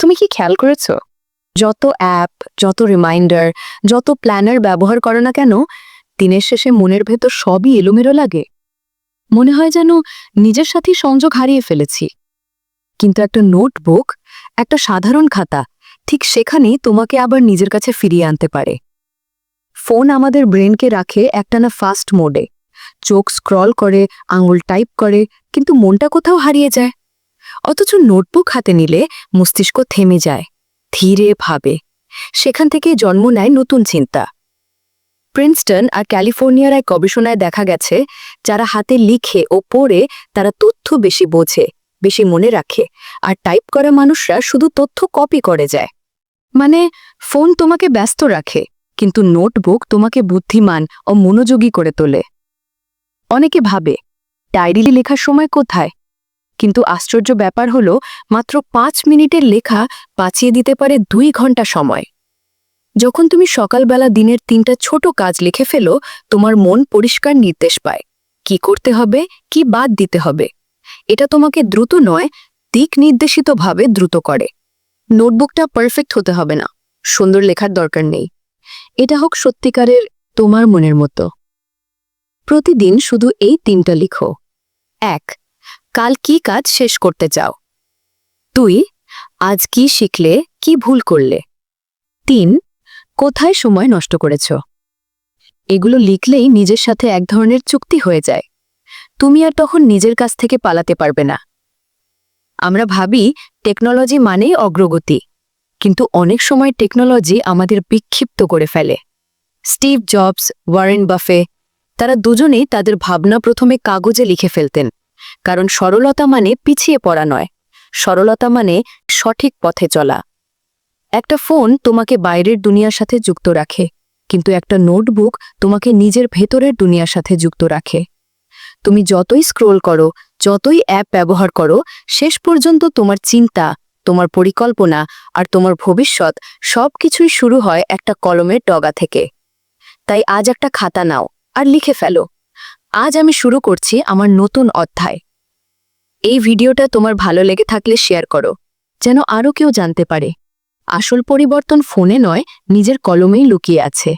তুমি কি খেয়াল করেছো, যত অ্যাপ, যত রিমাইন্ডার, যত প্ল্যানার ব্যবহার করো না কেন, দিনের শেষে মনের ভেতর সবই এলোমেলো লাগে। মনে হয় যেন নিজের সাথেই সংযোগ হারিয়ে ফেলেছি। কিন্তু একটা নোটবুক, একটা সাধারণ খাতা, ঠিক সেখানেই তোমাকে আবার নিজের কাছে ফিরিয়ে আনতে পারে। ফোন আমাদের ব্রেনকে রাখে একটানা ফাস্ট মোডে, চোখ স্ক্রল করে, আঙুল টাইপ করে, কিন্তু মনটা কোথাও হারিয়ে যায়। অথচ নোটবুক হাতে নিলে মস্তিষ্ক থেমে যায়, ধীরে ভাবে। সেখান থেকে জন্ম নেয় নতুন চিন্তা। প্রিন্সটন আর ক্যালিফোর্নিয়ার এক গবেষণায় দেখা গেছে, যারা হাতে লিখে ও পড়ে তারা তথ্য বেশি বোঝে, বেশি মনে রাখে, আর টাইপ করা মানুষরা শুধু তথ্য কপি করে যায়। মানে, ফোন তোমাকে ব্যস্ত রাখে, কিন্তু নোটবুক তোমাকে বুদ্ধিমান ও মনোযোগী করে তোলে। অনেকে ভাবে, ডায়েরি লেখার সময় কোথায়? কিন্তু আশ্চর্য ব্যাপার হলো, মাত্র 5 মিনিটের লেখা বাঁচিয়ে দিতে পারে 2 ঘন্টা সময়। যখন তুমি সকালবেলা দিনের 3টা ছোট কাজ লিখে ফেলো, তোমার মন পরিষ্কার নির্দেশ পায়, কি করতে হবে, কি বাদ দিতে হবে। এটা তোমাকে দ্রুত নয়, দিক নির্দেশিতভাবে দ্রুত করে। নোটবুকটা পারফেক্ট হতে হবে না, সুন্দর লেখার দরকার নেই। এটা হোক সত্যিকারের তোমার মনের মতো। প্রতিদিন শুধু এই 3টা লিখো। 1. কাল কি কাজ শেষ করতে চাও? 2. আজ কি শিখলে, কি ভুল করলে? 3. কোথায় সময় নষ্ট করেছ? এগুলো লিখলেই নিজের সাথে এক ধরনের চুক্তি হয়ে যায়। তুমি আর তখন নিজের কাছ থেকে পালাতে পারবে না। আমরা ভাবি টেকনোলজি মানেই অগ্রগতি, কিন্তু অনেক সময় টেকনোলজি আমাদের বিক্ষিপ্ত করে ফেলে। স্টিভ জবস, ওয়ারেন বাফে, তারা দুজনেই তাদের ভাবনা প্রথমে কাগজে লিখে ফেলতেন, কারণ সরলতা মানে পিছিয়ে পড়া নয়, সরলতা মানে সঠিক পথে চলা। একটা ফোন তোমাকে বাইরের দুনিয়ার সাথে যুক্ত রাখে, কিন্তু একটা নোটবুক তোমাকে নিজের ভেতরের দুনিয়ার সাথে যুক্ত রাখে। তুমি যতই স্ক্রোল করো, যতই অ্যাপ ব্যবহার করো, শেষ পর্যন্ত তোমার চিন্তা, তোমার পরিকল্পনা আর তোমার ভবিষ্যৎ সবকিছুই শুরু হয় একটা কলমের ডগা থেকে। তাই আজ একটা খাতা নাও আর লিখে ফেলো, আজ আমি শুরু করছি আমার নতুন অধ্যায়। এই ভিডিওটা তোমার ভালো লেগে থাকলে শেয়ার করো, যেন আরও কেউ জানতে পারে আসল পরিবর্তন ফোনে নয়, নিজের কলমেই লুকিয়ে আছে।